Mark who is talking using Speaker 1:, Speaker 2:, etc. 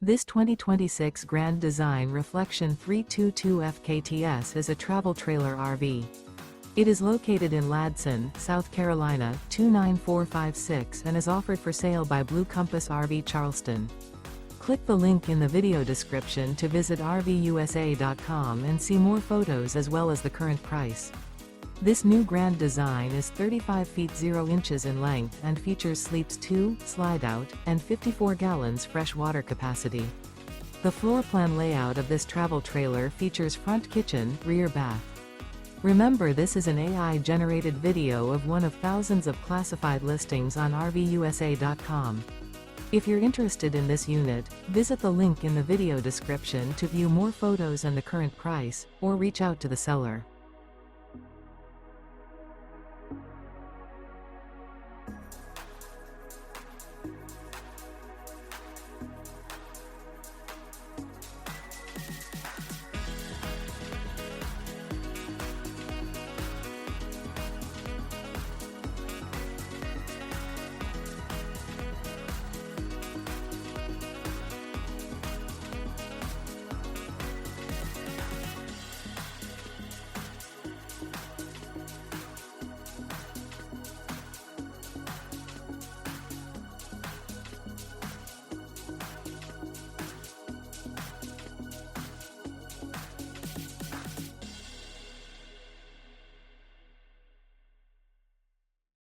Speaker 1: This 2026 Grand Design Reflection 322 FKTS is a travel trailer RV. It is located in Ladson, South Carolina, 29456 and is offered for sale by Blue Compass RV Charleston. Click the link in the video description to visit RVUSA.com and see more photos as well as the current price. This new Grand Design is 35 feet 0 inches in length and features sleeps 2, Slideout, and 54 gallons fresh water capacity. The floor plan layout of this travel trailer features front kitchen, rear bath. Remember, this is an AI-generated video of one of thousands of classified listings on RVUSA.com. If you're interested in this unit, visit the link in the video description to view more photos and the current price, or reach out to the seller.